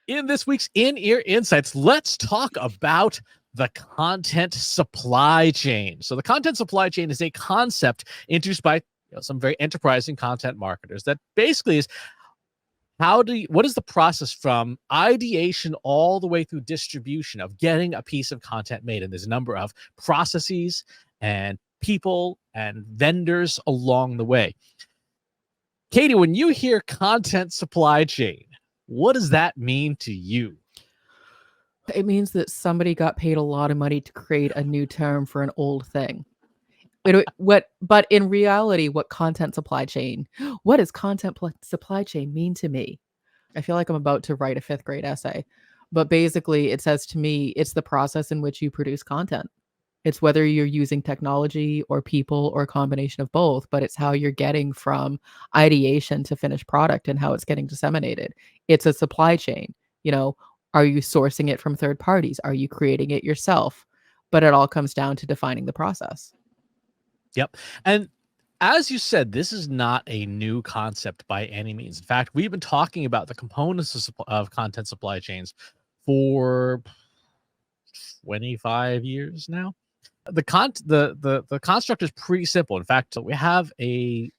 In this week's In-Ear Insights, let's talk about the content supply chain. So the content supply chain is a concept introduced by some very enterprising content marketers that basically is what is the process from ideation all the way through distribution of getting a piece of content made? And there's a number of processes and people and vendors along the way. Katie, when you hear content supply chain, what does that mean to you? It means that somebody got paid a lot of money to create a new term for an old thing. But in reality, what does content supply chain mean to me? I feel like I'm about to write a 5th grade essay. But basically, it says to me, it's the process in which you produce content. It's whether you're using technology or people or a combination of both, but it's how you're getting from ideation to finished product and how it's getting disseminated. It's a supply chain. Are you sourcing it from third parties? Are you creating it yourself? But it all comes down to defining the process. Yep. And as you said, this is not a new concept by any means. In fact, we've been talking about the components of content supply chains for 25 years now. The construct is pretty simple. In fact, we have a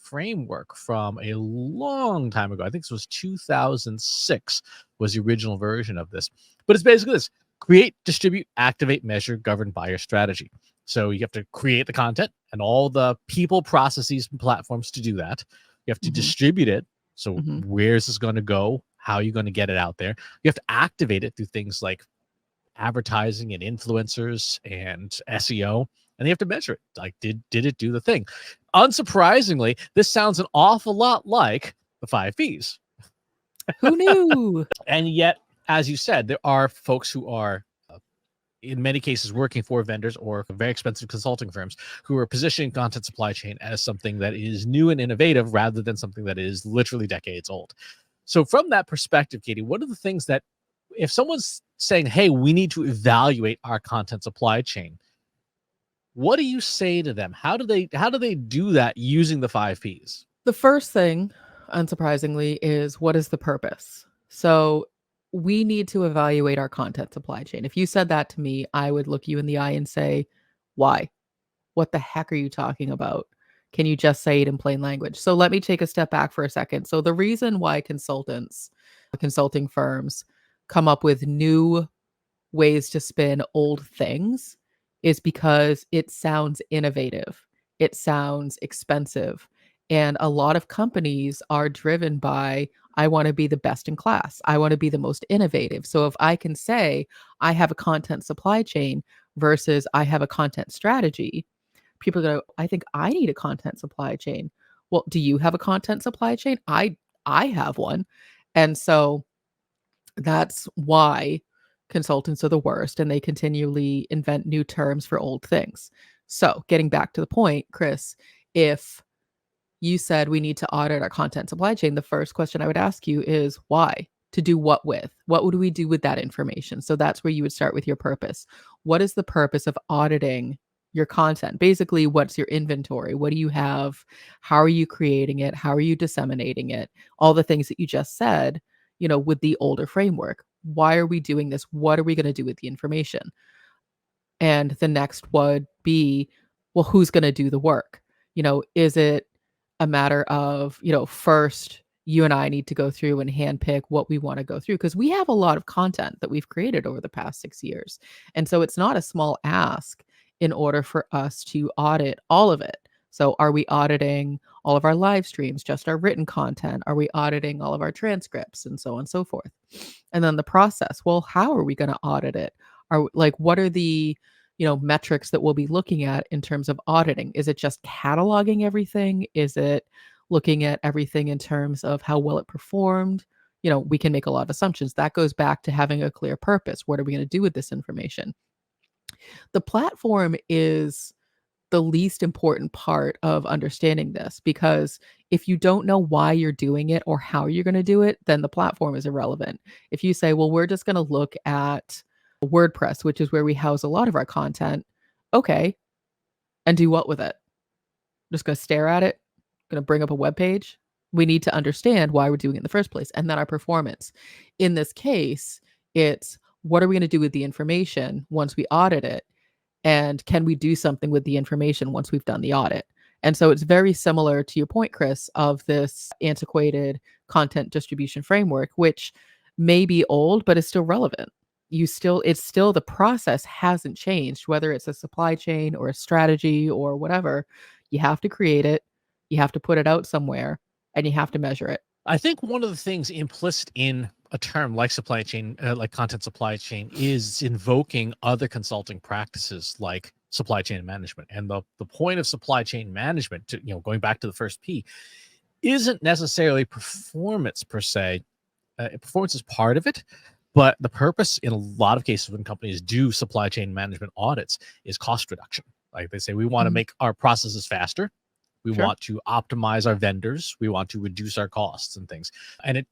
framework from a long time ago. I think this was 2006 was the original version of this. But it's basically this: create, distribute, activate, measure, govern by your strategy. So you have to create the content and all the people, processes, and platforms to do that. You have to distribute it. So where is this going to go? How are you going to get it out there? You have to activate it through things like advertising and influencers and SEO. And you have to measure it. Like, did it do the thing? Unsurprisingly, this sounds an awful lot like the 5 Ps. Who knew? And yet, as you said, there are folks who are in many cases working for vendors or very expensive consulting firms who are positioning content supply chain as something that is new and innovative rather than something that is literally decades old. So from that perspective, Katie, what are the things that, if someone's saying, hey, we need to evaluate our content supply chain, what do you say to them? How do they do that using the 5 Ps? The first thing, unsurprisingly, is what is the purpose? So we need to evaluate our content supply chain. If you said that to me, I would look you in the eye and say, why? What the heck are you talking about? Can you just say it in plain language? So let me take a step back for a second. So the reason why consulting firms come up with new ways to spin old things is because it sounds innovative. It sounds expensive. And a lot of companies are driven by, I want to be the best in class. I want to be the most innovative. So if I can say I have a content supply chain versus I have a content strategy, people go, I think I need a content supply chain. Well, do you have a content supply chain? I have one. And so that's why consultants are the worst, and they continually invent new terms for old things. So getting back to the point, Chris, if you said we need to audit our content supply chain, the first question I would ask you is why? To do what with? What would we do with that information? So that's where you would start with your purpose. What is the purpose of auditing your content? Basically, what's your inventory? What do you have? How are you creating it? How are you disseminating it? All the things that you just said, with the older framework. Why are we doing this? What are we going to do with the information? And the next would be, well, who's going to do the work? Is it a matter of, first you and I need to go through and handpick what we want to go through, because we have a lot of content that we've created over the past 6 years. And so it's not a small ask in order for us to audit all of it. So are we auditing all of our live streams, just our written content? Are we auditing all of our transcripts and so on and so forth? And then the process, well, how are we going to audit it? What are the metrics that we'll be looking at in terms of auditing? Is it just cataloging everything? Is it looking at everything in terms of how well it performed? We can make a lot of assumptions. That goes back to having a clear purpose. What are we going to do with this information? The platform is the least important part of understanding this, because if you don't know why you're doing it or how you're going to do it, then the platform is irrelevant. If you say, well, we're just going to look at WordPress, which is where we house a lot of our content. Okay. And do what with it? Just going to stare at it? Going to bring up a web page? We need to understand why we're doing it in the first place, and then our performance. In this case, it's what are we going to do with the information once we audit it? And can we do something with the information once we've done the audit? And so it's very similar to your point, Chris, of this antiquated content distribution framework, which may be old, but is still relevant. It's still the process hasn't changed, whether it's a supply chain or a strategy or whatever. You have to create it, you have to put it out somewhere, and you have to measure it. I think one of the things implicit in a term like supply chain, like content supply chain, is invoking other consulting practices like supply chain management. And the point of supply chain management, to, going back to the first P, isn't necessarily performance per se. Performance is part of it, but the purpose in a lot of cases when companies do supply chain management audits is cost reduction. Like they say, we want to Mhm. make our processes faster. We Sure. want to optimize our vendors. We want to reduce our costs and things. And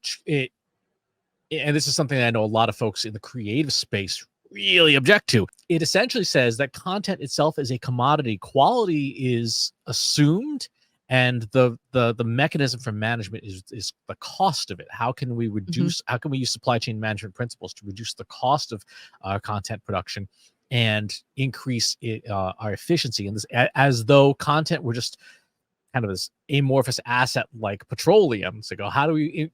and this is something that I know a lot of folks in the creative space really object to. It essentially says that content itself is a commodity. Quality is assumed, and the mechanism for management is the cost of it. How can we Mhm. reduce? How can we use supply chain management principles to reduce the cost of content production and increase our efficiency? And this, as though content were just kind of this amorphous asset like petroleum. So go, how do we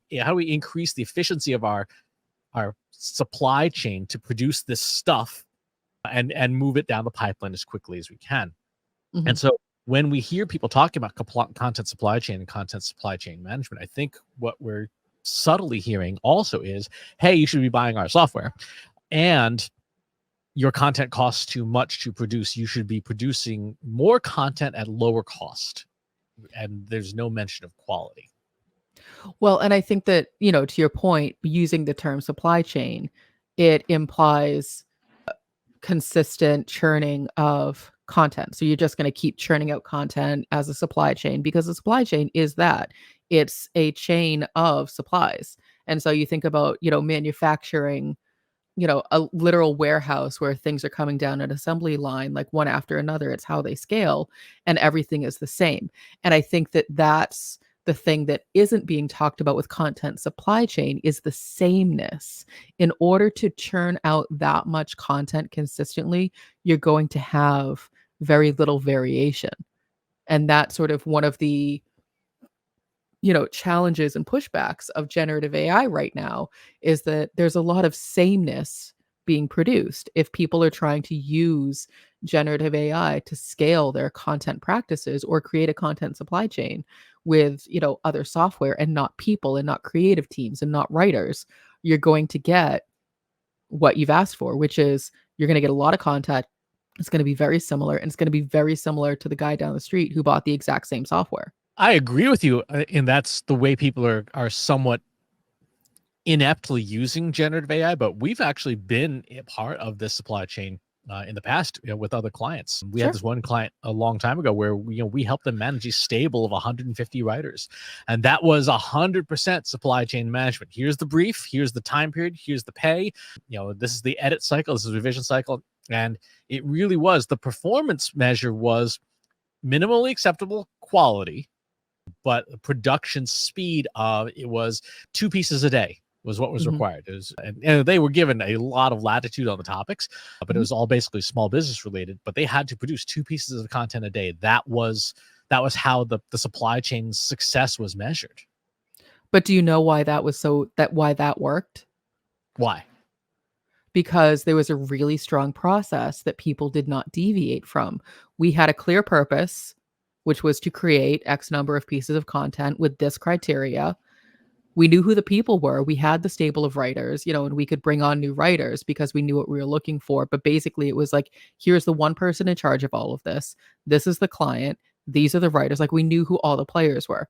increase the efficiency of our supply chain to produce this stuff and move it down the pipeline as quickly as we can? Mhm. And so when we hear people talking about content supply chain and content supply chain management, I think what we're subtly hearing also is, hey, you should be buying our software, and your content costs too much to produce. You should be producing more content at lower cost, and there's no mention of quality. Well, and I think that, to your point, using the term supply chain, it implies consistent churning of content. So you're just going to keep churning out content as a supply chain because the supply chain is that it's a chain of supplies. And so you think about, manufacturing, a literal warehouse where things are coming down an assembly line, like one after another. It's how they scale, and everything is the same. And I think that that's the thing that isn't being talked about with content supply chain is the sameness. In order to churn out that much content consistently, you're going to have very little variation. And that's sort of one of the challenges and pushbacks of generative AI right now is that there's a lot of sameness being produced. If people are trying to use generative AI to scale their content practices or create a content supply chain with, other software and not people and not creative teams and not writers, you're going to get what you've asked for, which is you're going to get a lot of content. It's going to be very similar, and it's going to be very similar to the guy down the street who bought the exact same software. I agree with you, and that's the way people are somewhat ineptly using generative AI. But we've actually been a part of this supply chain in the past, with other clients. We had Sure. this one client a long time ago where we helped them manage a stable of 150 writers, and that was 100% supply chain management. Here's the brief, here's the time period, here's the pay. This is the edit cycle, this is the revision cycle, and it really was the performance measure was minimally acceptable quality, but production speed of it was 2 pieces a day was what was Mhm. required. It was, and they were given a lot of latitude on the topics, but it Mhm. was all basically small business related. But they had to produce 2 pieces of content a day. That was how the supply chain success was measured. But do you know why why that worked? Why? Because there was a really strong process that people did not deviate from. We had a clear purpose, which was to create X number of pieces of content with this criteria. We knew who the people were. We had the stable of writers, and we could bring on new writers because we knew what we were looking for. But basically, it was like, here's the one person in charge of all of this. This is the client. These are the writers. Like, we knew who all the players were.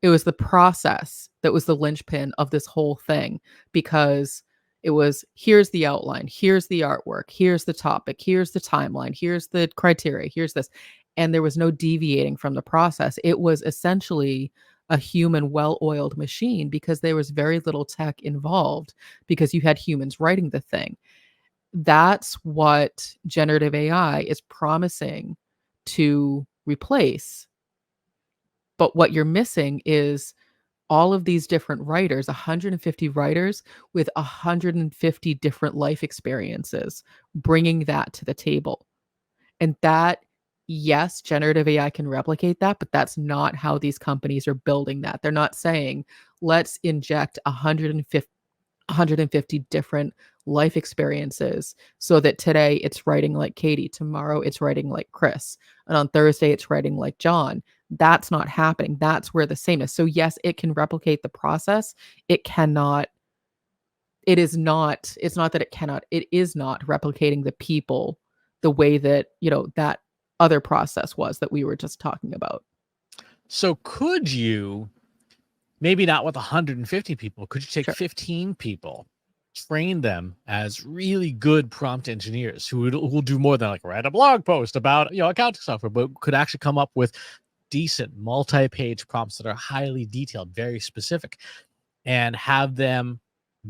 It was the process that was the linchpin of this whole thing, because it was, here's the outline, here's the artwork, here's the topic, here's the timeline, here's the criteria, here's this. And there was no deviating from the process. It was essentially a human well-oiled machine because there was very little tech involved because you had humans writing the thing. That's what generative AI is promising to replace. But what you're missing is all of these different writers, 150 writers with 150 different life experiences, bringing that to the table. And that, yes, generative AI can replicate that, but that's not how these companies are building that. They're not saying, let's inject 150 different life experiences so that today it's writing like Katie, tomorrow it's writing like Chris, and on Thursday it's writing like John. That's not happening. That's where the sameness. So yes, it can replicate the process. It cannot, it is not, it's not that it cannot, it is not replicating the people the way that, that other process was that we were just talking about. So could you, maybe not with 150 people, could you take Sure. 15 people, train them as really good prompt engineers who will do more than like write a blog post about, accounting software, but could actually come up with decent multi-page prompts that are highly detailed, very specific, and have them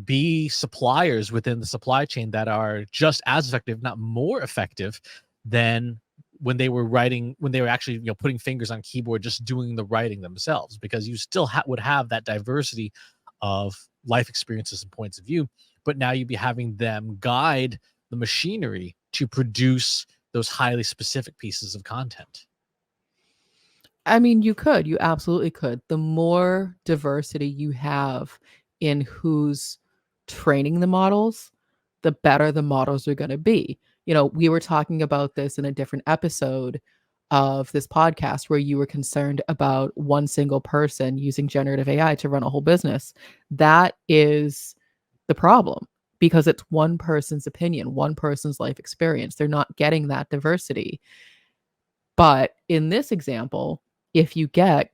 be suppliers within the supply chain that are just as effective, not more effective than when they were writing, when they were actually putting fingers on keyboard, just doing the writing themselves, because you still would have that diversity of life experiences and points of view, but now you'd be having them guide the machinery to produce those highly specific pieces of content. I mean, you absolutely could. The more diversity you have in who's training the models, the better the models are going to be. We were talking about this in a different episode of this podcast where you were concerned about one single person using generative AI to run a whole business. That is the problem because it's one person's opinion, one person's life experience. They're not getting that diversity. But in this example, if you get,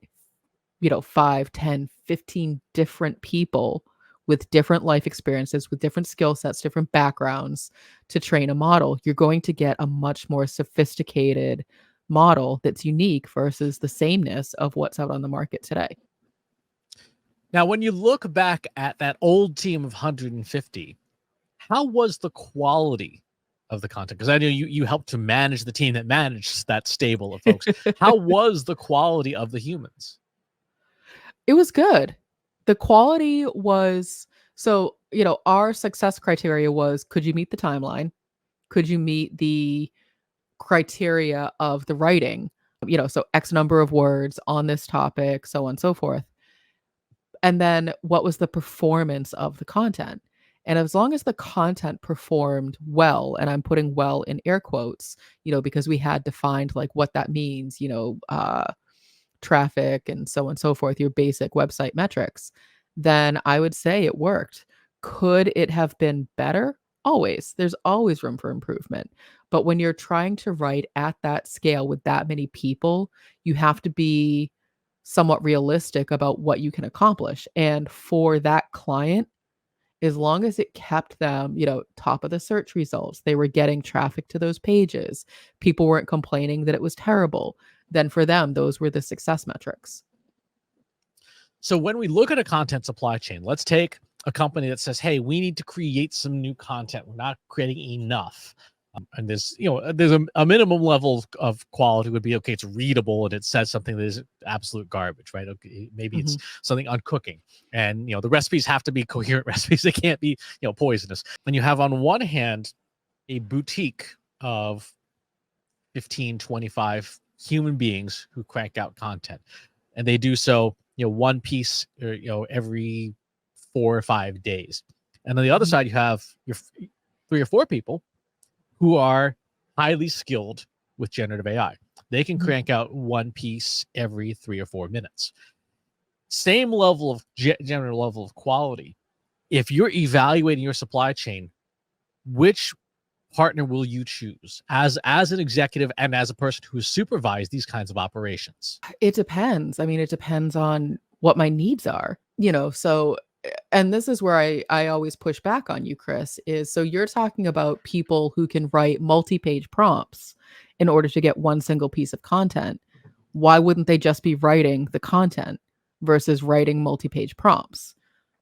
5, 10, 15 different people with different life experiences, with different skill sets, different backgrounds to train a model, you're going to get a much more sophisticated model that's unique versus the sameness of what's out on the market today. Now, when you look back at that old team of 150, how was the quality of the content? Because I know you helped to manage the team that managed that stable of folks. How was the quality of the humans? It was good. The quality was so, our success criteria was, could you meet the timeline? Could you meet the criteria of the writing? So X number of words on this topic, so on and so forth. And then what was the performance of the content? And as long as the content performed well, and I'm putting well in air quotes, because we had defined like what that means, traffic and so on and so forth, your basic website metrics, then I would say it worked. Could it have been better? Always. There's always room for improvement. But when you're trying to write at that scale with that many people, you have to be somewhat realistic about what you can accomplish. And for that client, as long as it kept them, top of the search results, they were getting traffic to those pages, people weren't complaining that it was terrible, then for them, those were the success metrics. So when we look at a content supply chain, let's take a company that says, hey, we need to create some new content. We're not creating enough. And there's a minimum level of quality would be, okay, it's readable and it says something that is absolute garbage, right? Okay, maybe it's something on cooking, and the recipes have to be coherent recipes. They can't be poisonous. And you have on one hand a boutique of 15, 25 human beings who crank out content, and they do so one piece every 4 or 5 days. And on the other side, you have your 3 or 4 people who are highly skilled with generative AI. They can crank out one piece every 3 or 4 minutes. Same level of general level of quality. If you're evaluating your supply chain, which partner will you choose as an executive and as a person who has supervised these kinds of operations? It depends. I mean, it depends on what my needs are, so and this is where I always push back on you, Chris, is so you're talking about people who can write multi-page prompts in order to get one single piece of content. Why wouldn't they just be writing the content versus writing multi-page prompts?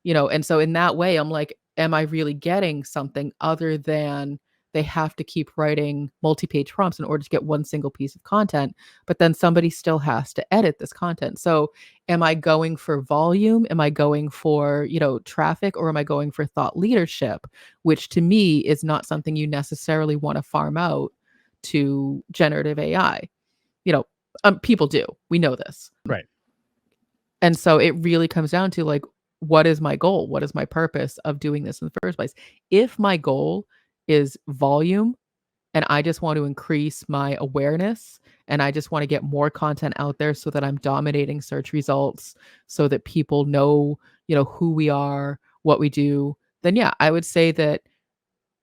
And so in that way, I'm like, am I really getting something other than they have to keep writing multi-page prompts in order to get one single piece of content, but then somebody still has to edit this content. So am I going for volume? Am I going for, traffic, or am I going for thought leadership, which to me is not something you necessarily want to farm out to generative AI. People do. We know this. Right. And so it really comes down to like, what is my goal? What is my purpose of doing this in the first place? If my goal is volume and I just want to increase my awareness and I just want to get more content out there so that I'm dominating search results, so that people know, who we are, what we do, then yeah, I would say that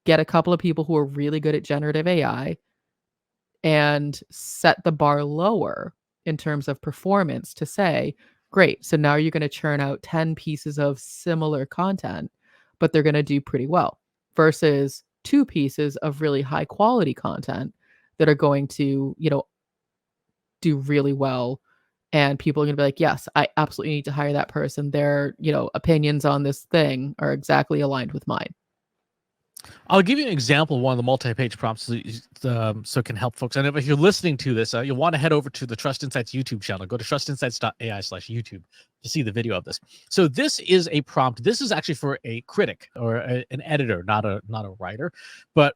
get a couple of people who are really good at generative AI and set the bar lower in terms of performance to say, great, so now you're going to churn out 10 pieces of similar content, but they're going to do pretty well, versus 2 pieces of really high quality content that are going to, do really well. And people are going to be like, yes, I absolutely need to hire that person. Their, opinions on this thing are exactly aligned with mine. I'll give you an example of one of the multi-page prompts so it can help folks. And if you're listening to this, you'll want to head over to the Trust Insights YouTube channel. Go to trustinsights.ai/YouTube to see the video of this. So this is a prompt. This is actually for a critic or an editor, not a writer. But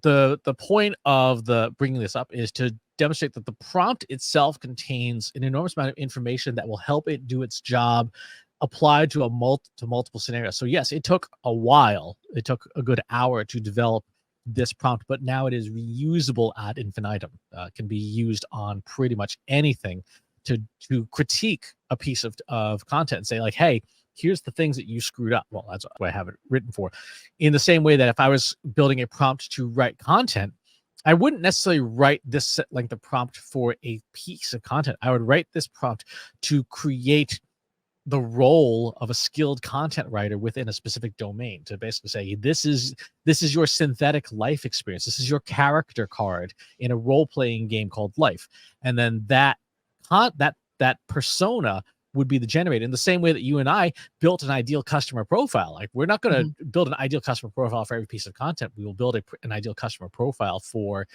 the point of the bringing this up is to demonstrate that the prompt itself contains an enormous amount of information that will help it do its job, applied to multiple scenarios. So yes, it took a while. It took a good hour to develop this prompt, but now it is reusable ad infinitum. Can be used on pretty much anything to critique a piece of content and say like, hey, here's the things that you screwed up. Well, that's what I have it written for. In the same way that if I was building a prompt to write content, I wouldn't necessarily write this length of prompt for a piece of content. I would write this prompt to create the role of a skilled content writer within a specific domain, to basically say, this is your synthetic life experience. This is your character card in a role-playing game called Life. And then that persona would be the generator, in the same way that you and I built an ideal customer profile. Like, we're not going to build an ideal customer profile for every piece of content. We will build an ideal customer profile for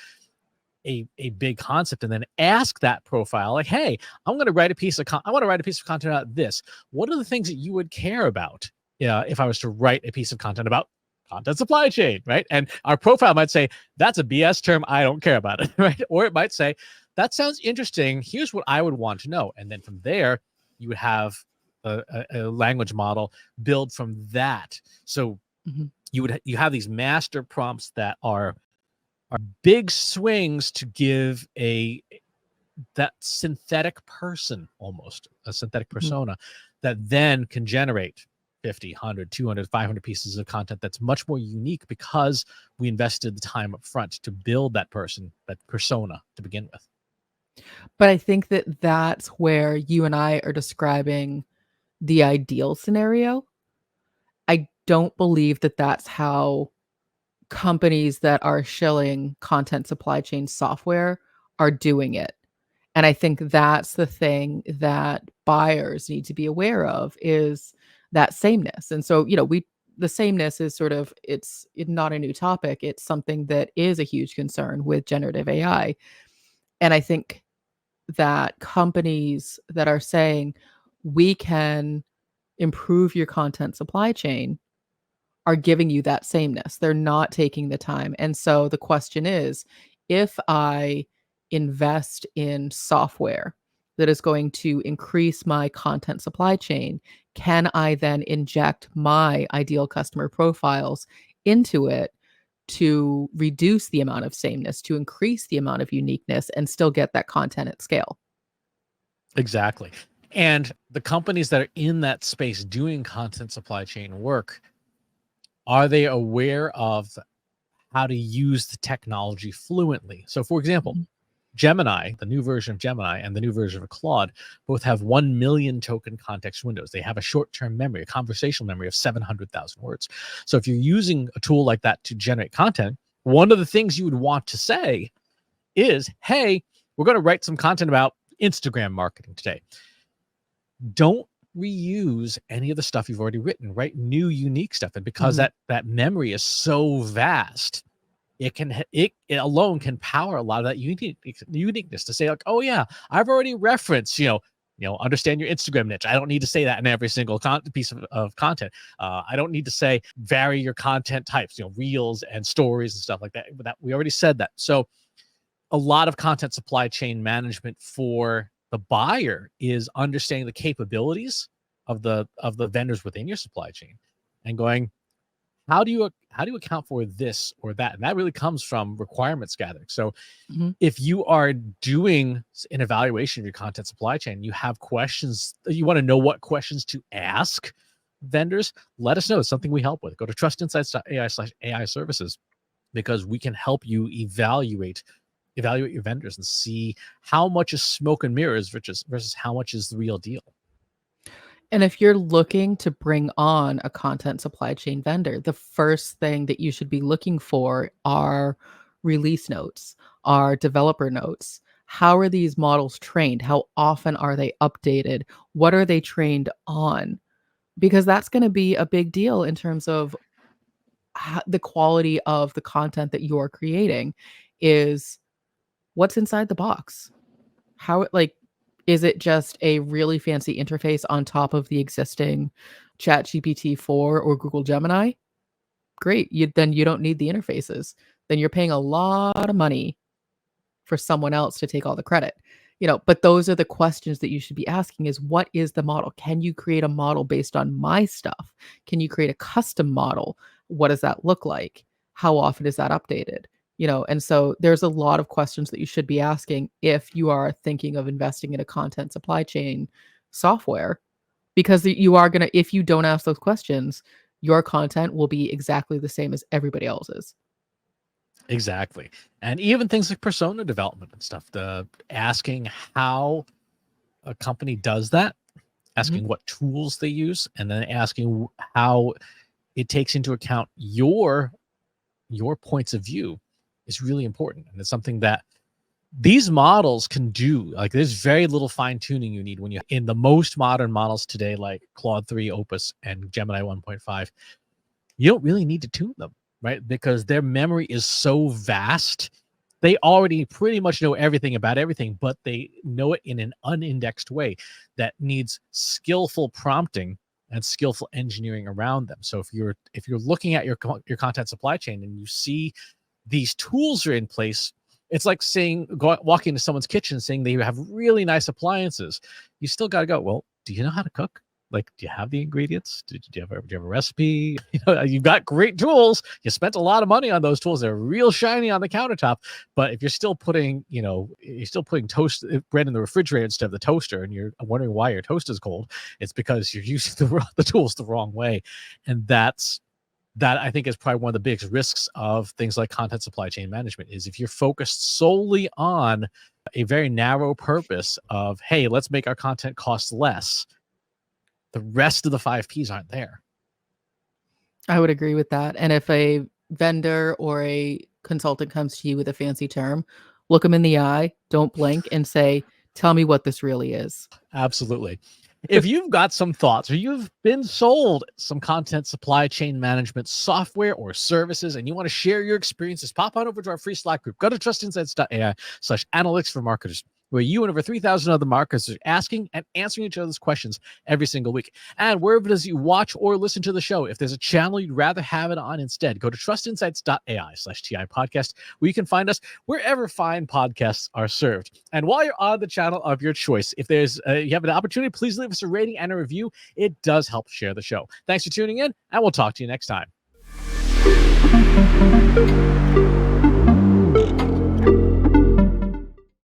a big concept, and then ask that profile like, hey, I want to write a piece of content about this. What are the things that you would care about if I was to write a piece of content about content supply chain, right? And our profile might say, that's a BS term, I don't care about it, right? Or it might say, that sounds interesting, here's what I would want to know. And then from there, you would have a language model build from that. So you have these master prompts that are big swings to give that synthetic person, almost a synthetic persona, that then can generate 50, 100, 200, 500 pieces of content that's much more unique, because we invested the time up front to build that persona to begin with. But I think that that's where you and I are describing the ideal scenario. I don't believe that that's how companies that are shilling content supply chain software are doing it. And I think that's the thing that buyers need to be aware of, is that sameness. And so, the sameness is it's not a new topic. It's something that is a huge concern with generative AI. And I think that companies that are saying we can improve your content supply chain are giving you that sameness. They're not taking the time. And so the question is, if I invest in software that is going to increase my content supply chain, can I then inject my ideal customer profiles into it to reduce the amount of sameness, to increase the amount of uniqueness, and still get that content at scale? Exactly. And the companies that are in that space doing content supply chain work, are they aware of how to use the technology fluently? So, for example, Gemini, the new version of Gemini and the new version of Claude, both have 1 million token context windows. They have a short-term memory, a conversational memory of 700,000 words. So if you're using a tool like that to generate content, one of the things you would want to say is, hey, we're going to write some content about Instagram marketing today. Don't reuse any of the stuff you've already written. Write new, unique stuff. And because that memory is so vast, it alone can power a lot of that uniqueness to say like, oh yeah, I've already referenced, understand your Instagram niche. I don't need to say that in every single piece of content. I don't need to say vary your content types, reels and stories and stuff like that. But that we already said that. So a lot of content supply chain management for the buyer is understanding the capabilities of the vendors within your supply chain and going, how do you account for this or that? And that really comes from requirements gathering. So Mhm. if you are doing an evaluation of your content supply chain, you have questions, you want to know what questions to ask vendors, let us know. It's something we help with. Go to trustinsights.ai/AI services, because we can help you evaluate your vendors and see how much is smoke and mirrors versus how much is the real deal. And if you're looking to bring on a content supply chain vendor, the first thing that you should be looking for are release notes, are developer notes. How are these models trained? How often are they updated? What are they trained on? Because that's going to be a big deal in terms of the quality of the content that you're creating is what's inside the box. Is it just a really fancy interface on top of the existing ChatGPT 4 or Google Gemini? Great. Then you don't need the interfaces. Then you're paying a lot of money for someone else to take all the credit. But those are the questions that you should be asking is what is the model? Can you create a model based on my stuff? Can you create a custom model? What does that look like? How often is that updated? And so there's a lot of questions that you should be asking if you are thinking of investing in a content supply chain software, because you are going to, if you don't ask those questions, your content will be exactly the same as everybody else's. Exactly. And even things like persona development and stuff, the asking how a company does that, Mhm. asking what tools they use, and then asking how it takes into account your points of view is really important. And it's something that these models can do. Like there's very little fine tuning you need when you in the most modern models today, like Claude 3, Opus, and Gemini 1.5. You don't really need to tune them, right? Because their memory is so vast. They already pretty much know everything about everything, but they know it in an unindexed way that needs skillful prompting and skillful engineering around them. So if you're looking at your content supply chain and you see these tools are in place, it's like walking into someone's kitchen saying they have really nice appliances. You still got to go, well, do you know how to cook? Like, do you have the ingredients? Do you have a recipe? You've got great tools. You spent a lot of money on those tools. They're real shiny on the countertop. But if you're still putting, toast bread in the refrigerator instead of the toaster, and you're wondering why your toast is cold, it's because you're using the tools the wrong way. And that I think is probably one of the biggest risks of things like content supply chain management is if you're focused solely on a very narrow purpose of, hey, let's make our content cost less, the rest of the 5 Ps aren't there. I would agree with that. And if a vendor or a consultant comes to you with a fancy term, look them in the eye, don't blink, and say, tell me what this really is. Absolutely. If you've got some thoughts or you've been sold some content supply chain management software or services and you want to share your experiences, pop on over to our free Slack group. Go to trustinsights.ai/analytics for marketers, where you and over 3,000 other marketers are asking and answering each other's questions every single week. And wherever it is you watch or listen to the show, if there's a channel you'd rather have it on instead, go to trustinsights.ai/TI podcast, where you can find us wherever fine podcasts are served. And while you're on the channel of your choice, if there's you have an opportunity, please leave us a rating and a review. It does help share the show. Thanks for tuning in, and we'll talk to you next time.